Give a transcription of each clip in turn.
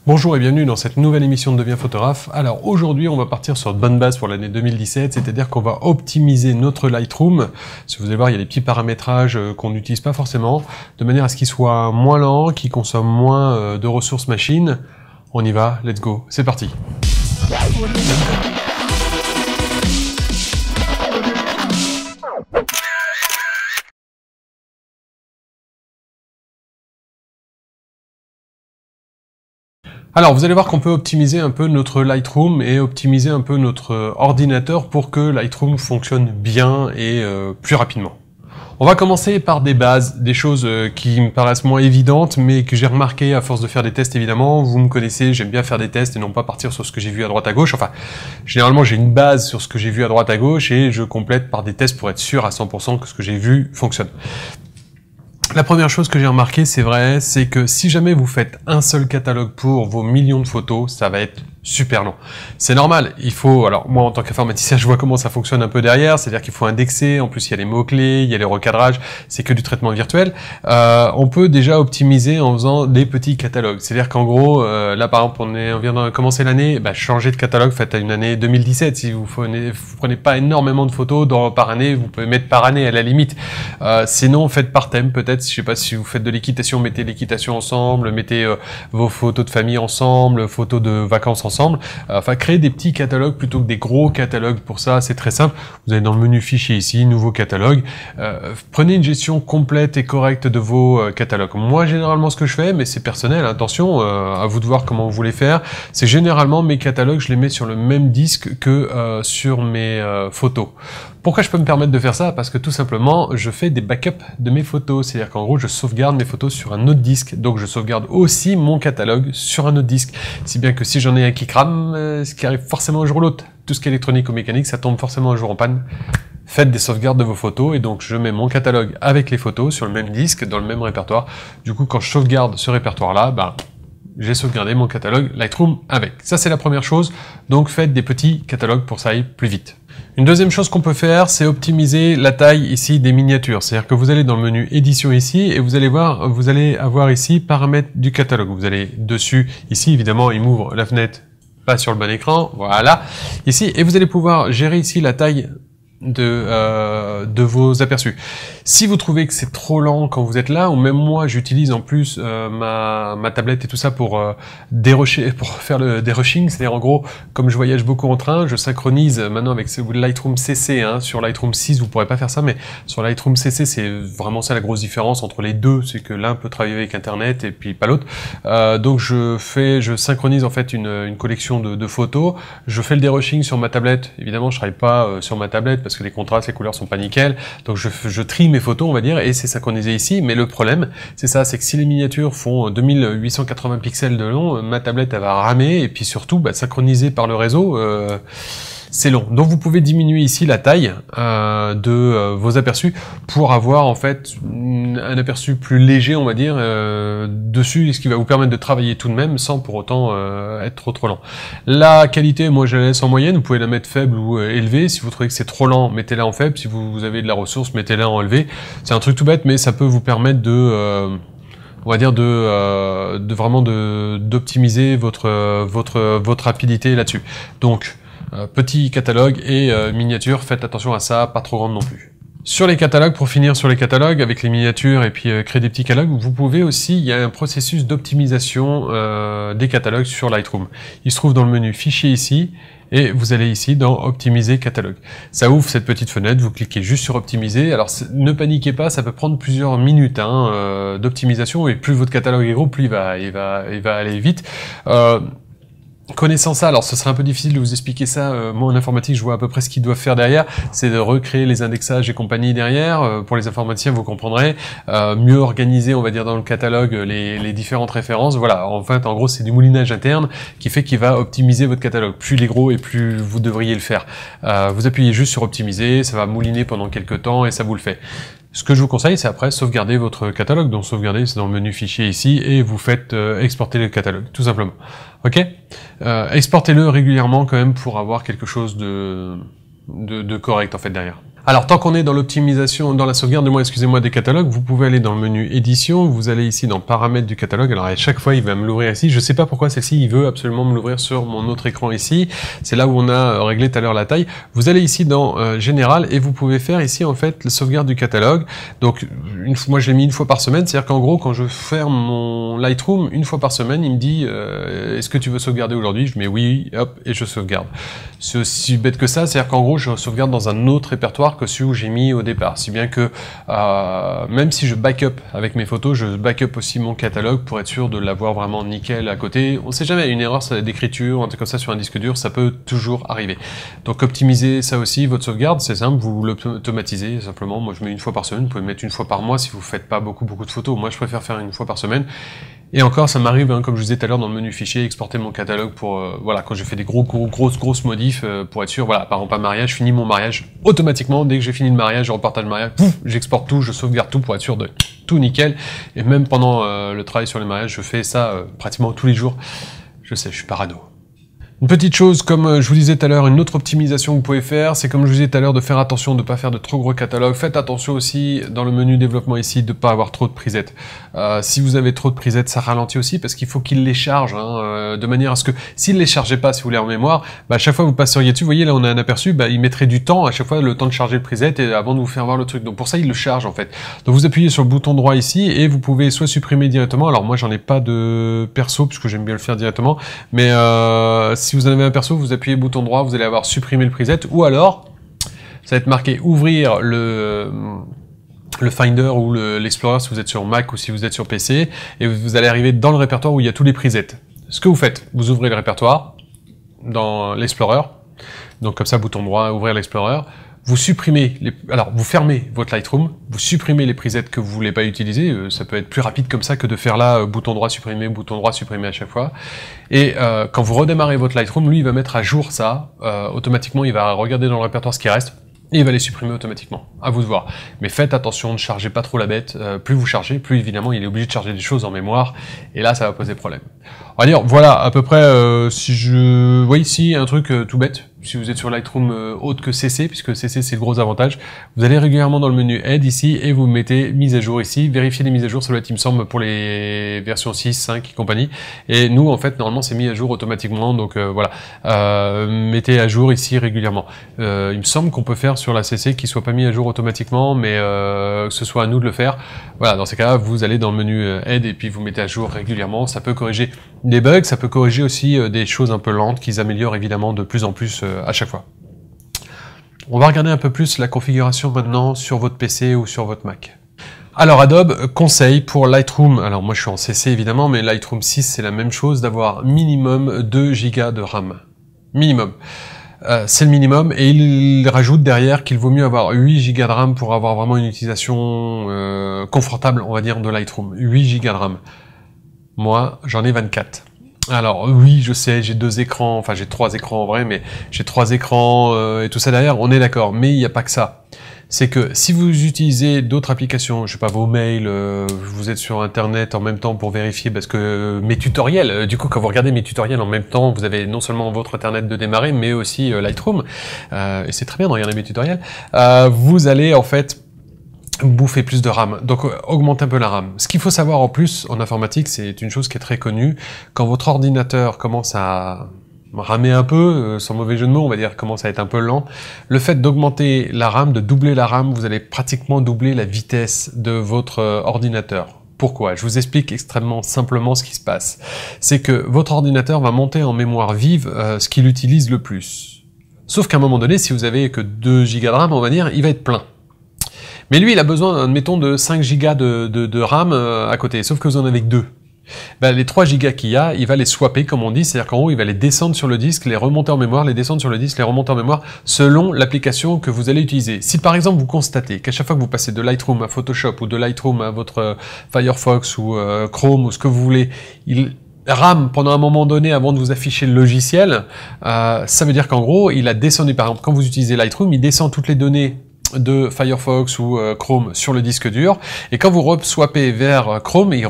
Bonjour et bienvenue dans cette nouvelle émission de Deviens photographe. Alors aujourd'hui on va partir sur de bonnes bases pour l'année 2017, c'est-à-dire qu'on va optimiser notre Lightroom. Si vous allez voir, il y a des petits paramétrages qu'on n'utilise pas forcément, de manière à ce qu'il soit moins lent, qu'il consomme moins de ressources machines. On y va, let's go, c'est parti. Alors, vous allez voir qu'on peut optimiser un peu notre Lightroom et optimiser un peu notre ordinateur pour que Lightroom fonctionne bien et plus rapidement. On va commencer par des bases, des choses qui me paraissent moins évidentes, mais que j'ai remarqué à force de faire des tests évidemment. Vous me connaissez, j'aime bien faire des tests et non pas partir sur ce que j'ai vu à droite à gauche. Enfin, généralement j'ai une base sur ce que j'ai vu à droite à gauche et je complète par des tests pour être sûr à 100% que ce que j'ai vu fonctionne. La première chose que j'ai remarqué, c'est vrai, c'est que si jamais vous faites un seul catalogue pour vos millions de photos, ça va être super long. C'est normal, il faut, alors moi en tant qu'informaticien, je vois comment ça fonctionne un peu derrière, c'est-à-dire qu'il faut indexer, en plus il y a les mots-clés, il y a les recadrages, c'est que du traitement virtuel. On peut déjà optimiser en faisant des petits catalogues, c'est-à-dire qu'en gros, là par exemple, on vient de commencer l'année, changez de catalogue, faites une année 2017, si vous prenez pas énormément de photos par année, vous pouvez mettre par année à la limite, sinon faites par thème peut-être, je sais pas si vous faites de l'équitation, mettez l'équitation ensemble, mettez vos photos de famille ensemble, photos de vacances ensemble. Enfin, créez des petits catalogues plutôt que des gros catalogues. Pour ça, c'est très simple. Vous allez dans le menu fichier ici, nouveau catalogue. Prenez une gestion complète et correcte de vos catalogues. Moi, généralement, ce que je fais, mais c'est personnel, attention, à vous de voir comment vous voulez faire, c'est généralement mes catalogues, je les mets sur le même disque que sur mes photos. Pourquoi je peux me permettre de faire ça? Parce que tout simplement, je fais des backups de mes photos. C'est-à-dire qu'en gros, je sauvegarde mes photos sur un autre disque. Donc, je sauvegarde aussi mon catalogue sur un autre disque. Si bien que si j'en ai un qui crame, ce qui arrive forcément un jour ou l'autre, tout ce qui est électronique ou mécanique, ça tombe forcément un jour en panne. Faites des sauvegardes de vos photos et donc je mets mon catalogue avec les photos sur le même disque, dans le même répertoire. Du coup, quand je sauvegarde ce répertoire-là, j'ai sauvegardé mon catalogue Lightroom avec. Ça, c'est la première chose. Donc, faites des petits catalogues pour que ça aille plus vite. Une deuxième chose qu'on peut faire, c'est optimiser la taille ici des miniatures. C'est-à-dire que vous allez dans le menu édition ici et vous allez avoir ici paramètres du catalogue. Vous allez dessus, ici évidemment, il m'ouvre la fenêtre, pas sur le bon écran, voilà, ici, et vous allez pouvoir gérer ici la taille de vos aperçus. Si vous trouvez que c'est trop lent quand vous êtes là, ou même moi j'utilise en plus ma tablette et tout ça pour faire le dérushing, c'est-à-dire en gros, comme je voyage beaucoup en train, je synchronise maintenant avec Lightroom CC, sur Lightroom 6 vous pourrez pas faire ça, mais sur Lightroom CC c'est vraiment ça la grosse différence entre les deux, c'est que l'un peut travailler avec internet et puis pas l'autre. Donc je synchronise en fait une collection de photos, je fais le dérushing sur ma tablette, évidemment je travaille pas sur ma tablette parce que les contrastes, les couleurs sont pas nickel, donc je trie mes photos on va dire et c'est synchronisé ici, mais le problème c'est ça, c'est que si les miniatures font 2880 pixels de long, ma tablette elle va ramer et puis surtout synchronisé par le réseau, c'est long. Donc vous pouvez diminuer ici la taille de vos aperçus pour avoir en fait un aperçu plus léger on va dire dessus, ce qui va vous permettre de travailler tout de même sans pour autant être trop lent. La qualité, moi je la laisse en moyenne, vous pouvez la mettre faible ou élevée. Si vous trouvez que c'est trop lent, mettez-la en faible. Si vous avez de la ressource, mettez-la en élevé. C'est un truc tout bête, mais ça peut vous permettre de on va dire vraiment d'optimiser votre rapidité là-dessus. Donc petit catalogue et miniature, faites attention à ça, pas trop grande non plus. Sur les catalogues, pour finir sur les catalogues, avec les miniatures et puis créer des petits catalogues, vous pouvez aussi, il y a un processus d'optimisation des catalogues sur Lightroom. Il se trouve dans le menu fichier ici, et vous allez ici dans optimiser catalogue. Ça ouvre cette petite fenêtre, vous cliquez juste sur optimiser. Alors ne paniquez pas, ça peut prendre plusieurs minutes d'optimisation, et plus votre catalogue est gros, plus il va aller vite. Connaissant ça, alors ce serait un peu difficile de vous expliquer ça, moi en informatique je vois à peu près ce qu'ils doivent faire derrière, c'est de recréer les indexages et compagnie derrière, pour les informaticiens vous comprendrez, mieux organiser on va dire dans le catalogue les différentes références, voilà, en fait en gros c'est du moulinage interne qui fait qu'il va optimiser votre catalogue, plus il est gros et plus vous devriez le faire. Vous appuyez juste sur optimiser, ça va mouliner pendant quelques temps et ça vous le fait. Ce que je vous conseille, c'est après sauvegarder votre catalogue. Donc sauvegarder, c'est dans le menu fichier ici, et vous faites exporter le catalogue, tout simplement. Ok, exportez-le régulièrement quand même pour avoir quelque chose de correct en fait derrière. Alors, tant qu'on est dans l'optimisation, dans la sauvegarde, excusez-moi, des catalogues, vous pouvez aller dans le menu édition, vous allez ici dans paramètres du catalogue. Alors, à chaque fois, il va me l'ouvrir ici. Je sais pas pourquoi celle-ci, il veut absolument me l'ouvrir sur mon autre écran ici. C'est là où on a réglé tout à l'heure la taille. Vous allez ici dans général et vous pouvez faire ici, en fait, la sauvegarde du catalogue. Donc, moi, je l'ai mis une fois par semaine. C'est-à-dire qu'en gros, quand je ferme mon Lightroom une fois par semaine, il me dit, est-ce que tu veux sauvegarder aujourd'hui? Je mets oui, hop, et je sauvegarde. C'est aussi bête que ça. C'est-à-dire qu'en gros, je sauvegarde dans un autre répertoire que celui où j'ai mis au départ. Si bien que même si je backup avec mes photos, je backup aussi mon catalogue pour être sûr de l'avoir vraiment nickel à côté. On sait jamais, une erreur d'écriture, un truc comme ça sur un disque dur, ça peut toujours arriver. Donc optimisez ça aussi, votre sauvegarde, c'est simple, vous l'automatisez simplement. Moi je mets une fois par semaine, vous pouvez mettre une fois par mois si vous faites pas beaucoup de photos. Moi je préfère faire une fois par semaine. Et encore, ça m'arrive, hein, comme je vous disais tout à l'heure dans le menu fichier, exporter mon catalogue pour, voilà, quand je fais des grosses modifs, pour être sûr, voilà, par exemple un mariage, je finis mon mariage automatiquement, dès que j'ai fini le mariage, je repartage le mariage, pouf, j'exporte tout, je sauvegarde tout pour être sûr de tout nickel. Et même pendant le travail sur les mariages, je fais ça pratiquement tous les jours. Je sais, je suis parano. Une petite chose, comme je vous disais tout à l'heure, une autre optimisation que vous pouvez faire, c'est comme je vous disais tout à l'heure de faire attention de ne pas faire de trop gros catalogues. Faites attention aussi dans le menu développement ici de ne pas avoir trop de presets. Si vous avez trop de presets, ça ralentit aussi parce qu'il faut qu'il les charge de manière à ce que s'il les chargeait pas, si vous voulez en mémoire, bah, à chaque fois que vous passeriez dessus, vous voyez là on a un aperçu, bah, il mettrait du temps à chaque fois le temps de charger le preset et avant de vous faire voir le truc. Donc pour ça il le charge en fait. Donc vous appuyez sur le bouton droit ici et vous pouvez soit supprimer directement. Alors moi j'en ai pas de perso puisque j'aime bien le faire directement, mais si vous en avez un perso, vous appuyez bouton droit, vous allez avoir supprimé le preset, ou alors, ça va être marqué ouvrir le Finder ou l'Explorer si vous êtes sur Mac ou si vous êtes sur PC, et vous allez arriver dans le répertoire où il y a tous les presets. Ce que vous faites, vous ouvrez le répertoire dans l'Explorer, donc comme ça, bouton droit, ouvrir l'Explorer, vous supprimez, alors vous fermez votre Lightroom, vous supprimez les presets que vous voulez pas utiliser, ça peut être plus rapide comme ça que de faire là, bouton droit supprimer à chaque fois. Et quand vous redémarrez votre Lightroom, lui il va mettre à jour ça, automatiquement il va regarder dans le répertoire ce qui reste, et il va les supprimer automatiquement, à vous de voir. Mais faites attention, ne chargez pas trop la bête, plus vous chargez, plus évidemment il est obligé de charger des choses en mémoire, et là ça va poser problème. On va dire, voilà, à peu près, si je... Vous voyez ici, un truc tout bête, si vous êtes sur Lightroom autre que CC, puisque CC c'est le gros avantage, vous allez régulièrement dans le menu Aide ici, et vous mettez mise à jour ici, vérifiez les mises à jour, ça doit être, il me semble, pour les versions 6, 5 et compagnie, et nous, en fait, normalement, c'est mis à jour automatiquement, donc voilà, mettez à jour ici régulièrement. Il me semble qu'on peut faire sur la CC qu'il soit pas mis à jour automatiquement, mais que ce soit à nous de le faire. Voilà, dans ces cas-là, vous allez dans le menu Aide, et puis vous mettez à jour régulièrement, ça peut corriger des bugs, ça peut corriger aussi des choses un peu lentes qu'ils améliorent évidemment de plus en plus à chaque fois. On va regarder un peu plus la configuration maintenant sur votre PC ou sur votre Mac. Alors Adobe conseille pour Lightroom, alors moi je suis en CC évidemment, mais Lightroom 6 c'est la même chose, d'avoir minimum 2 Go de RAM. Minimum. C'est le minimum, et il rajoute derrière qu'il vaut mieux avoir 8 Go de RAM pour avoir vraiment une utilisation confortable, on va dire, de Lightroom. 8 Go de RAM. Moi, j'en ai 24. Alors oui, je sais, j'ai 2 écrans, enfin j'ai 3 écrans en vrai, mais j'ai 3 écrans et tout ça derrière, on est d'accord. Mais il n'y a pas que ça. C'est que si vous utilisez d'autres applications, je sais pas, vos mails, vous êtes sur internet en même temps pour vérifier, parce que mes tutoriels, du coup quand vous regardez mes tutoriels en même temps, vous avez non seulement votre internet de démarrer, mais aussi Lightroom, et c'est très bien de regarder mes tutoriels, vous allez en fait bouffer plus de RAM, donc augmentez un peu la RAM. Ce qu'il faut savoir en plus en informatique, c'est une chose qui est très connue, quand votre ordinateur commence à ramer un peu, sans mauvais jeu de mots, on va dire, commence à être un peu lent, le fait d'augmenter la RAM, de doubler la RAM, vous allez pratiquement doubler la vitesse de votre ordinateur. Pourquoi? Je vous explique extrêmement simplement ce qui se passe. C'est que votre ordinateur va monter en mémoire vive ce qu'il utilise le plus. Sauf qu'à un moment donné, si vous avez que 2 Go de RAM, on va dire, il va être plein. Mais lui, il a besoin, admettons, de 5 Go de RAM à côté, sauf que vous en avez que 2. Ben, les 3 Go qu'il y a, il va les swapper, comme on dit, c'est-à-dire qu'en gros, il va les descendre sur le disque, les remonter en mémoire, les descendre sur le disque, les remonter en mémoire, selon l'application que vous allez utiliser. Si par exemple, vous constatez qu'à chaque fois que vous passez de Lightroom à Photoshop, ou de Lightroom à votre Firefox, ou Chrome, ou ce que vous voulez, il rame pendant un moment donné avant de vous afficher le logiciel, ça veut dire qu'en gros, il a descendu, par exemple, quand vous utilisez Lightroom, il descend toutes les données de Firefox ou Chrome sur le disque dur, et quand vous re-swappez vers Chrome, il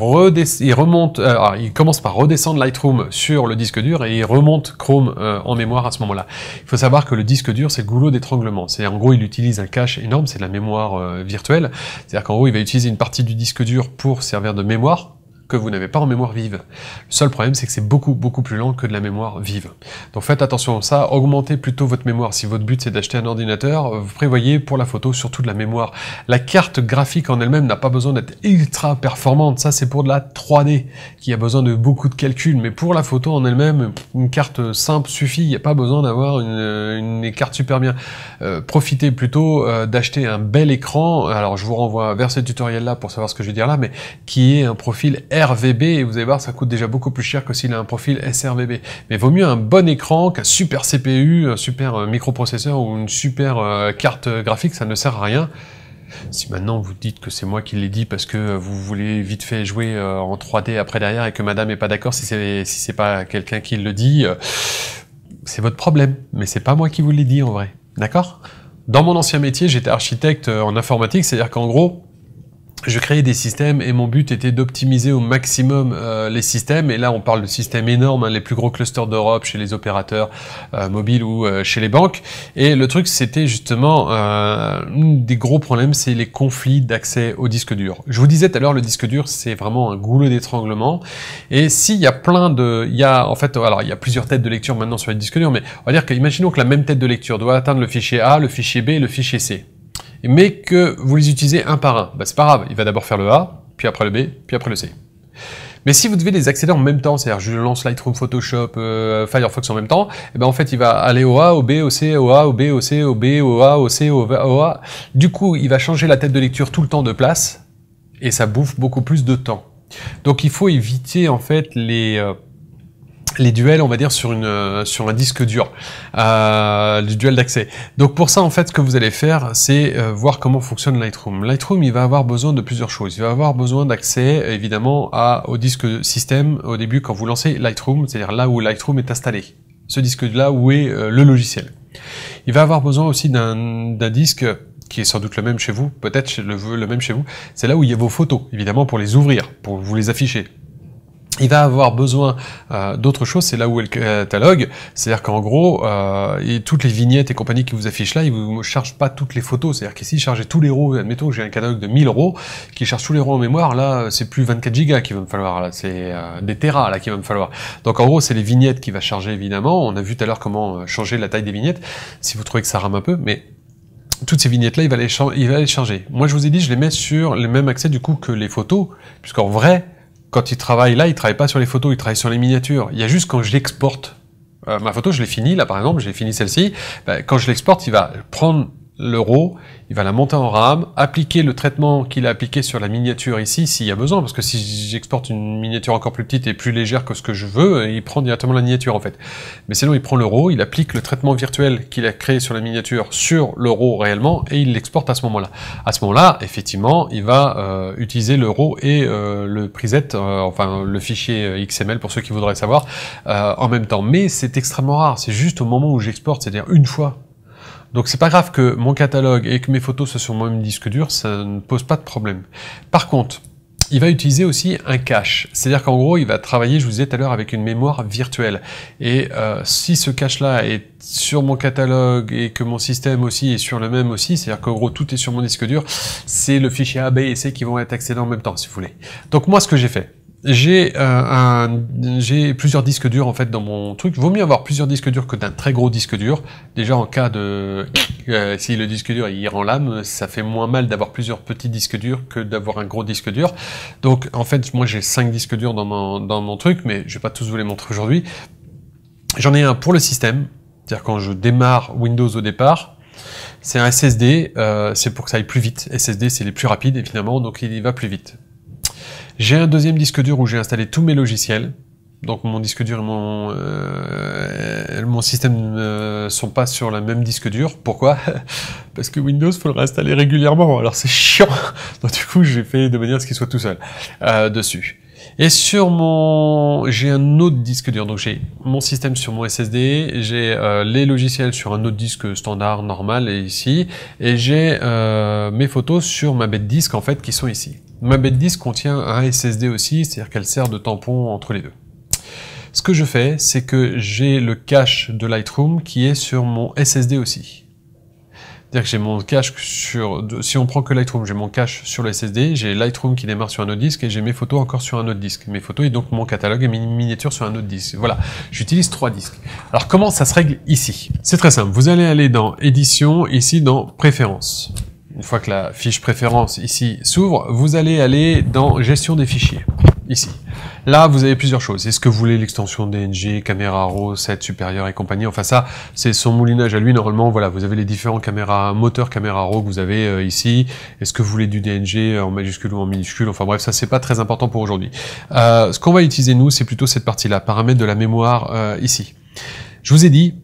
commence par redescendre Lightroom sur le disque dur et il remonte Chrome en mémoire à ce moment-là. Il faut savoir que le disque dur, c'est le goulot d'étranglement. C'est en gros, il utilise un cache énorme, c'est de la mémoire virtuelle. C'est-à-dire qu'en gros, il va utiliser une partie du disque dur pour servir de mémoire que vous n'avez pas en mémoire vive. Le seul problème, c'est que c'est beaucoup plus lent que de la mémoire vive. Donc faites attention à ça, augmentez plutôt votre mémoire. Si votre but c'est d'acheter un ordinateur, vous prévoyez pour la photo surtout de la mémoire. La carte graphique en elle-même n'a pas besoin d'être ultra performante, ça c'est pour de la 3D, qui a besoin de beaucoup de calculs, mais pour la photo en elle-même, une carte simple suffit, il n'y a pas besoin d'avoir une carte super bien. Profitez plutôt d'acheter un bel écran, alors je vous renvoie vers ce tutoriel-là pour savoir ce que je vais dire là, mais qui est un profil RVB, et vous allez voir, ça coûte déjà beaucoup plus cher que s'il a un profil sRVB. Mais vaut mieux un bon écran qu'un super CPU, un super microprocesseur ou une super carte graphique, ça ne sert à rien. Si maintenant vous dites que c'est moi qui l'ai dit parce que vous voulez vite fait jouer en 3D après derrière et que madame est pas d'accord si c'est pas quelqu'un qui le dit, c'est votre problème, mais c'est pas moi qui vous l'ai dit en vrai. D'accord? Dans mon ancien métier, j'étais architecte en informatique, c'est-à-dire qu'en gros, je créais des systèmes et mon but était d'optimiser au maximum les systèmes. Et là, on parle de systèmes énormes, hein, les plus gros clusters d'Europe chez les opérateurs mobiles ou chez les banques. Et le truc, c'était justement des gros problèmes, c'est les conflits d'accès au disque dur. Je vous disais tout à l'heure, le disque dur, c'est vraiment un goulot d'étranglement. Et s'il y a alors il y a plusieurs têtes de lecture maintenant sur les disques durs, mais on va dire qu'imaginons que la même tête de lecture doit atteindre le fichier A, le fichier B et le fichier C. Mais que vous les utilisez un par un, bah c'est pas grave, il va d'abord faire le A, puis après le B, puis après le C. Mais si vous devez les accéder en même temps, c'est-à-dire je lance Lightroom, Photoshop, Firefox en même temps, et ben en fait il va aller au A, au B, au C, au A, au B, au C, au B, au A, au C, au A. Du coup, il va changer la tête de lecture tout le temps de place, et ça bouffe beaucoup plus de temps. Donc il faut éviter en fait les duels, on va dire, sur un disque dur, les duels d'accès. Donc pour ça, en fait, ce que vous allez faire, c'est voir comment fonctionne Lightroom. Lightroom, il va avoir besoin de plusieurs choses. Il va avoir besoin d'accès, évidemment, au disque système au début quand vous lancez Lightroom, c'est-à-dire là où Lightroom est installé. Ce disque-là où est le logiciel. Il va avoir besoin aussi d'un disque qui est sans doute le même chez vous, peut-être le même chez vous. C'est là où il y a vos photos, évidemment, pour les ouvrir, pour vous les afficher. Il va avoir besoin d'autre chose, c'est là où est le catalogue, c'est-à-dire qu'en gros, toutes les vignettes et compagnie qui vous affichent là, ils vous chargent pas toutes les photos, c'est-à-dire qu'ici, charger tous les RAW, admettons que j'ai un catalogue de 1000 €, qui charge tous les RAW en mémoire, là, c'est plus 24 gigas qu'il va me falloir, là, c'est des terras, là, qu'il va me falloir. Donc en gros, c'est les vignettes qui va charger, évidemment, on a vu tout à l'heure comment changer la taille des vignettes, si vous trouvez que ça rame un peu, mais toutes ces vignettes-là, il va les charger. Moi, je vous ai dit, je les mets sur le même accès, du coup, que les photos, puisqu'en vrai, quand il travaille là, il travaille pas sur les photos, il travaille sur les miniatures. Il y a juste quand j'exporte ma photo, je l'ai finie, là par exemple, j'ai fini celle-ci, quand je l'exporte, il va prendre le RAW, il va la monter en RAM, appliquer le traitement qu'il a appliqué sur la miniature ici, s'il y a besoin, parce que si j'exporte une miniature encore plus petite et plus légère que ce que je veux, il prend directement la miniature en fait. Mais sinon, il prend le RAW, il applique le traitement virtuel qu'il a créé sur la miniature sur le RAW réellement, et il l'exporte à ce moment-là. À ce moment-là, effectivement, il va utiliser le RAW et le preset, enfin le fichier XML pour ceux qui voudraient savoir, en même temps. Mais c'est extrêmement rare, c'est juste au moment où j'exporte, c'est-à-dire une fois. Donc c'est pas grave que mon catalogue et que mes photos soient sur mon même disque dur, ça ne pose pas de problème. Par contre, il va utiliser aussi un cache, c'est-à-dire qu'en gros, il va travailler, je vous disais tout à l'heure, avec une mémoire virtuelle. Et si ce cache-là est sur mon catalogue et que mon système aussi est sur le même aussi, c'est-à-dire qu'en gros, tout est sur mon disque dur, c'est le fichier A, B et C qui vont être accédés en même temps, si vous voulez. Donc moi, ce que j'ai fait, j'ai plusieurs disques durs en fait dans mon truc. Vaut mieux avoir plusieurs disques durs que d'un très gros disque dur. Déjà en cas de si le disque dur il rend l'âme, ça fait moins mal d'avoir plusieurs petits disques durs que d'avoir un gros disque dur. Donc en fait moi j'ai 5 disques durs dans mon truc, mais je vais pas tous vous les montrer aujourd'hui. J'en ai un pour le système, c'est-à-dire quand je démarre Windows au départ. C'est un SSD, c'est pour que ça aille plus vite. SSD c'est les plus rapides évidemment, donc il y va plus vite. J'ai un deuxième disque dur où j'ai installé tous mes logiciels. Donc mon disque dur et mon système ne sont pas sur le même disque dur. Pourquoi? Parce que Windows, faut le réinstaller régulièrement. Alors c'est chiant. Donc du coup, j'ai fait de manière à ce qu'il soit tout seul dessus. Et sur j'ai un autre disque dur, donc j'ai mon système sur mon SSD, j'ai les logiciels sur un autre disque standard, normal, et ici, et j'ai mes photos sur ma bête disque, en fait, qui sont ici. Ma bête disque contient un SSD aussi, c'est-à-dire qu'elle sert de tampon entre les deux. Ce que je fais, c'est que j'ai le cache de Lightroom qui est sur mon SSD aussi. C'est-à-dire que j'ai mon cache si on prend que Lightroom, j'ai mon cache sur le SSD, j'ai Lightroom qui démarre sur un autre disque et j'ai mes photos encore sur un autre disque. Mes photos et donc mon catalogue et mes miniatures sur un autre disque. Voilà, j'utilise 3 disques. Alors comment ça se règle ici? C'est très simple, vous allez aller dans Édition, ici dans Préférences. Une fois que la fiche Préférences ici s'ouvre, vous allez aller dans Gestion des fichiers, ici. Là, vous avez plusieurs choses. Est-ce que vous voulez l'extension DNG, caméra RAW, 7 supérieur et compagnie? Enfin ça, c'est son moulinage à lui. Normalement, voilà, vous avez les différents moteurs caméra RAW que vous avez ici. Est-ce que vous voulez du DNG en majuscule ou en minuscule? Enfin bref, ça c'est pas très important pour aujourd'hui. Ce qu'on va utiliser nous, c'est plutôt cette partie-là, paramètres de la mémoire ici. Je vous ai dit,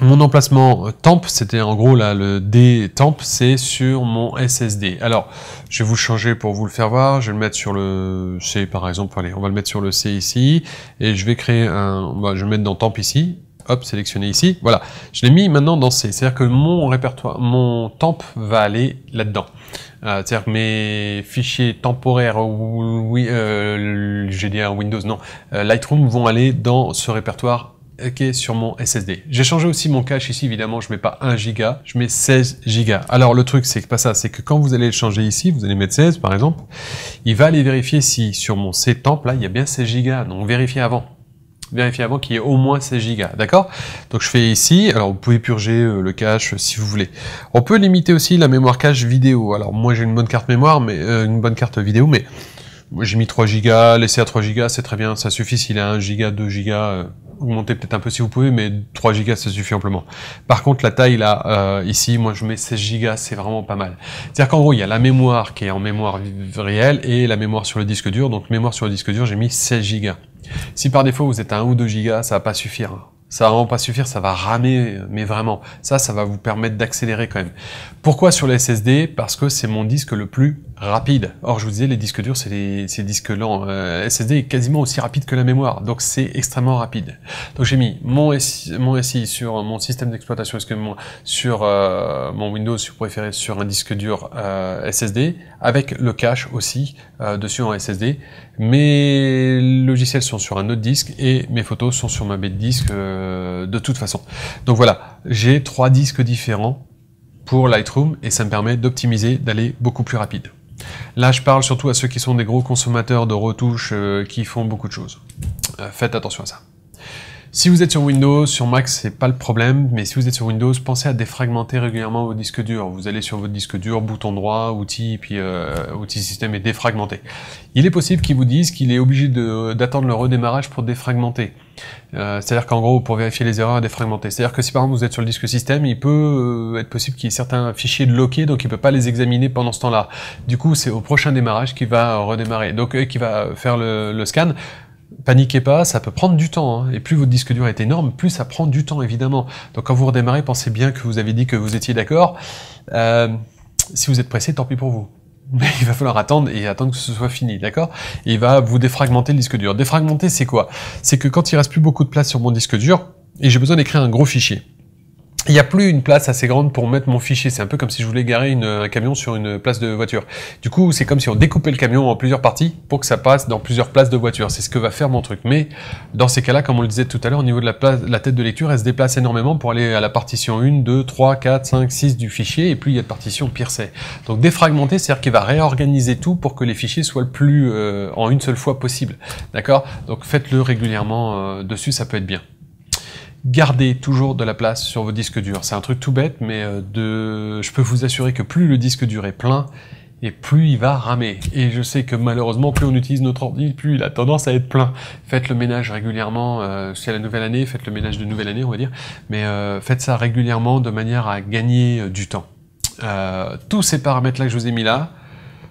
mon emplacement temp, c'était en gros là le D temp, c'est sur mon SSD. Alors, je vais vous le changer pour vous le faire voir. Je vais le mettre sur le C par exemple. Allez, on va le mettre sur le C ici et je vais créer je vais le mettre dans temp ici. Hop, sélectionner ici. Voilà, je l'ai mis maintenant dans C. C'est-à-dire que mon répertoire, mon temp va aller là-dedans. C'est-à-dire que mes fichiers temporaires, j'ai dit Windows, non, Lightroom vont aller dans ce répertoire qui est sur mon SSD. J'ai changé aussi mon cache ici, évidemment, je mets pas 1 giga, je mets 16 gigas. Alors le truc, c'est pas ça, c'est que quand vous allez le changer ici, vous allez mettre 16 par exemple, il va aller vérifier si sur mon C temp, là, il y a bien 16 gigas, donc vérifiez avant. Vérifiez avant qu'il y ait au moins 16 gigas, d'accord? Donc je fais ici, alors vous pouvez purger le cache si vous voulez. On peut limiter aussi la mémoire cache vidéo. Alors moi j'ai une bonne carte mémoire, mais une bonne carte vidéo, mais j'ai mis 3 gigas, laissez à 3 gigas, c'est très bien, ça suffit s'il a 1 giga, 2 gigas, augmentez peut-être un peu si vous pouvez, mais 3 gigas ça suffit amplement. Par contre la taille là, ici, moi je mets 16 gigas, c'est vraiment pas mal. C'est-à-dire qu'en gros il y a la mémoire qui est en mémoire réelle et la mémoire sur le disque dur, donc mémoire sur le disque dur j'ai mis 16 gigas. Si par défaut vous êtes à 1 ou 2 gigas, ça va pas suffire. Ça va vraiment pas suffire, ça va ramer, mais vraiment. Ça va vous permettre d'accélérer quand même. Pourquoi sur le SSD? Parce que c'est mon disque le plus rapide. Or, je vous disais, les disques durs, c'est les disques lents. SSD est quasiment aussi rapide que la mémoire, donc c'est extrêmement rapide. Donc j'ai mis mon SI sur mon système d'exploitation, sur mon Windows préféré sur un disque dur SSD, avec le cache aussi dessus en SSD. Mes logiciels sont sur un autre disque et mes photos sont sur ma bête disque de toute façon. Donc voilà, j'ai 3 disques différents pour Lightroom et ça me permet d'optimiser, d'aller beaucoup plus rapide. Là, je parle surtout à ceux qui sont des gros consommateurs de retouches qui font beaucoup de choses. Faites attention à ça. Si vous êtes sur Windows, sur Mac, c'est pas le problème, mais si vous êtes sur Windows, pensez à défragmenter régulièrement vos disques durs. Vous allez sur votre disque dur, bouton droit, outils, puis outils système et défragmenter. Il est possible qu'ils vous disent qu'il est obligé d'attendre le redémarrage pour défragmenter. C'est-à-dire qu'en gros, pour vérifier les erreurs, défragmenter. C'est-à-dire que si par exemple vous êtes sur le disque système, il peut être possible qu'il y ait certains fichiers bloqués, donc il peut pas les examiner pendant ce temps-là. Du coup, c'est au prochain démarrage qu'il va redémarrer, donc qui va faire le scan. Paniquez pas, ça peut prendre du temps, hein. Et plus votre disque dur est énorme, plus ça prend du temps, évidemment. Donc quand vous redémarrez, pensez bien que vous avez dit que vous étiez d'accord. Si vous êtes pressé, tant pis pour vous. Mais il va falloir attendre et attendre que ce soit fini, d'accord? Et il va vous défragmenter le disque dur. Défragmenter, c'est quoi? C'est que quand il reste plus beaucoup de place sur mon disque dur, et j'ai besoin d'écrire un gros fichier, il n'y a plus une place assez grande pour mettre mon fichier. C'est un peu comme si je voulais garer un camion sur une place de voiture. Du coup, c'est comme si on découpait le camion en plusieurs parties pour que ça passe dans plusieurs places de voiture. C'est ce que va faire mon truc. Mais dans ces cas-là, comme on le disait tout à l'heure, au niveau de la tête de lecture, elle se déplace énormément pour aller à la partition 1, 2, 3, 4, 5, 6 du fichier. Et plus il y a de partitions, pire c'est. Donc défragmenter, c'est-à-dire qu'il va réorganiser tout pour que les fichiers soient le plus en une seule fois possible. D'accord? Donc faites-le régulièrement dessus, ça peut être bien. Gardez toujours de la place sur vos disques durs. C'est un truc tout bête, mais je peux vous assurer que plus le disque dur est plein, et plus il va ramer. Et je sais que malheureusement, plus on utilise notre ordi, plus il a tendance à être plein. Faites le ménage régulièrement, c'est la nouvelle année, faites le ménage de nouvelle année, on va dire, mais faites ça régulièrement de manière à gagner du temps. Tous ces paramètres-là que je vous ai mis là,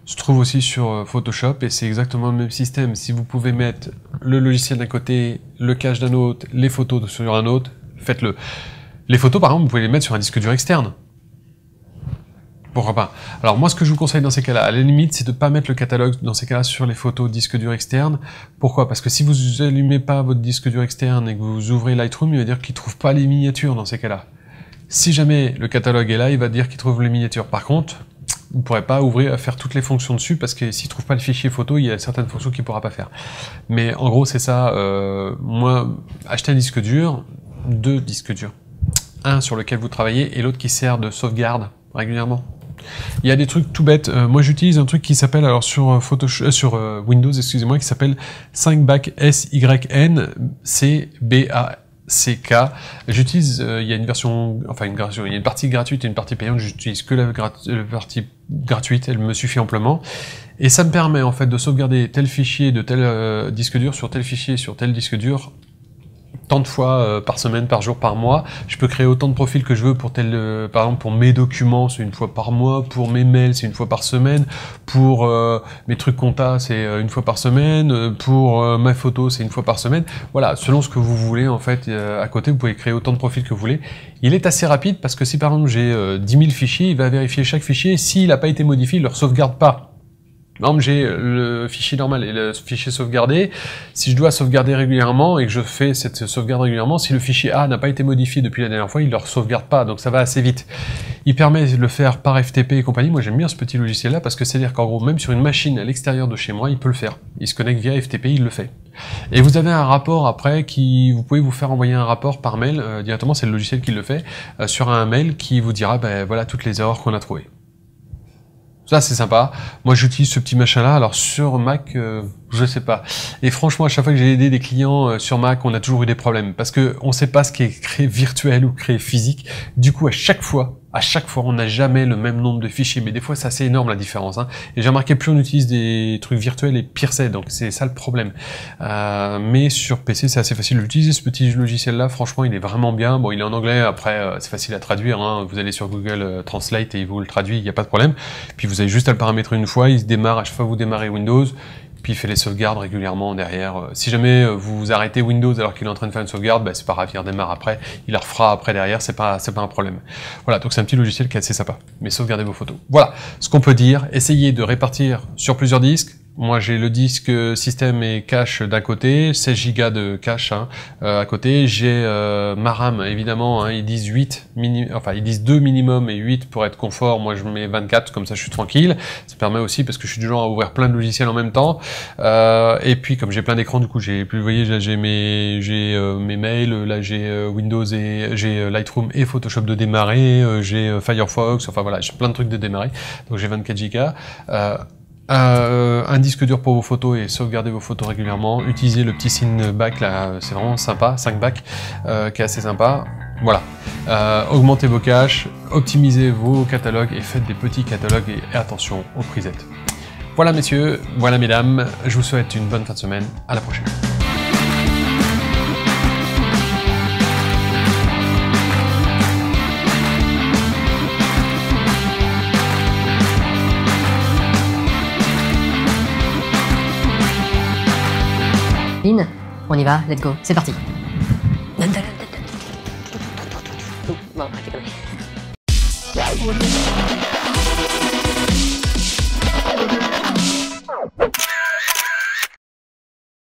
se trouve aussi sur Photoshop et c'est exactement le même système. Si vous pouvez mettre le logiciel d'un côté, le cache d'un autre, les photos sur un autre, faites-le. Les photos, par exemple, vous pouvez les mettre sur un disque dur externe. Pourquoi pas? Alors moi, ce que je vous conseille dans ces cas-là, à la limite, c'est de pas mettre le catalogue dans ces cas-là sur les photos disque dur externe. Pourquoi? Parce que si vous allumez pas votre disque dur externe et que vous ouvrez Lightroom, il va dire qu'il trouve pas les miniatures dans ces cas-là. Si jamais le catalogue est là, il va dire qu'il trouve les miniatures. Par contre, vous ne pourrez pas ouvrir, faire toutes les fonctions dessus parce que s'il trouve pas le fichier photo, il y a certaines fonctions qu'il pourra pas faire. Mais en gros, c'est ça. Moi, acheter un disque dur, 2 disques durs, un sur lequel vous travaillez et l'autre qui sert de sauvegarde régulièrement. Il y a des trucs tout bêtes. Moi, j'utilise un truc qui s'appelle alors sur Windows, excusez-moi, qui s'appelle 5back SYN CBACK. J'utilise, il y a une version, enfin une version, il y a une partie gratuite et une partie payante. J'utilise que la partie gratuite, elle me suffit amplement. Et ça me permet en fait de sauvegarder tel fichier de tel disque dur sur tel fichier sur tel disque dur tant de fois par semaine, par jour, par mois. Je peux créer autant de profils que je veux pour tel, par exemple pour mes documents, c'est une fois par mois, pour mes mails, c'est une fois par semaine, pour mes trucs compta, c'est une fois par semaine, pour ma photo, c'est une fois par semaine. Voilà, selon ce que vous voulez en fait, à côté, vous pouvez créer autant de profils que vous voulez. Il est assez rapide parce que si par exemple j'ai 10 000 fichiers, il va vérifier chaque fichier. S'il n'a pas été modifié, il ne le sauvegarde pas. Par exemple, j'ai le fichier normal et le fichier sauvegardé. Si je dois sauvegarder régulièrement et que je fais cette sauvegarde régulièrement, si le fichier A n'a pas été modifié depuis la dernière fois, il ne le sauvegarde pas, donc ça va assez vite. Il permet de le faire par FTP et compagnie. Moi, j'aime bien ce petit logiciel-là parce que c'est-à-dire qu'en gros, même sur une machine à l'extérieur de chez moi, il peut le faire. Il se connecte via FTP, il le fait. Et vous avez un rapport après vous pouvez vous faire envoyer un rapport par mail directement, c'est le logiciel qui le fait, sur un mail qui vous dira, ben voilà toutes les erreurs qu'on a trouvées. Ça, c'est sympa. Moi, j'utilise ce petit machin-là. Alors, sur Mac, je sais pas. Et franchement, à chaque fois que j'ai aidé des clients sur Mac, on a toujours eu des problèmes. Parce que on sait pas ce qui est créé virtuel ou créé physique. Du coup, à chaque fois, on n'a jamais le même nombre de fichiers. Mais des fois, c'est assez énorme la différence. Hein. Et j'ai remarqué, plus on utilise des trucs virtuels et pire c'est. Donc, c'est ça le problème. Mais sur PC, c'est assez facile d'utiliser ce petit logiciel-là. Franchement, il est vraiment bien. Bon, il est en anglais. Après, c'est facile à traduire. Hein. Vous allez sur Google Translate et il vous le traduit. Il n'y a pas de problème. Puis, vous avez juste à le paramétrer une fois. Il se démarre à chaque fois que vous démarrez Windows. Puis il fait les sauvegardes régulièrement derrière. Si jamais vous arrêtez Windows alors qu'il est en train de faire une sauvegarde, bah, c'est pas grave, il redémarre après, il la refera après derrière, c'est pas un problème. Voilà, donc c'est un petit logiciel qui est assez sympa. Mais sauvegardez vos photos. Voilà, ce qu'on peut dire, essayez de répartir sur plusieurs disques. Moi, j'ai le disque système et cache d'un côté, 16 Go de cache à côté. J'ai ma RAM, évidemment, hein, ils disent 2 minimum et 8 pour être confort. Moi, je mets 24, comme ça, je suis tranquille. Ça permet aussi, parce que je suis du genre à ouvrir plein de logiciels en même temps. Et puis, comme j'ai plein d'écrans, du coup, vous voyez, là, j'ai mes mails, là, j'ai Windows et j'ai Lightroom et Photoshop de démarrer, j'ai Firefox, enfin voilà, j'ai plein de trucs de démarrer. Donc, j'ai 24 Go. Un disque dur pour vos photos et sauvegarder vos photos régulièrement. Utilisez le petit signe back là, c'est vraiment sympa, 5back, qui est assez sympa. Voilà. Augmentez vos caches, optimisez vos catalogues et faites des petits catalogues et attention aux presettes. Voilà messieurs, voilà mesdames, je vous souhaite une bonne fin de semaine, à la prochaine. On y va, let's go, c'est parti. Bon, arrêtez quand même.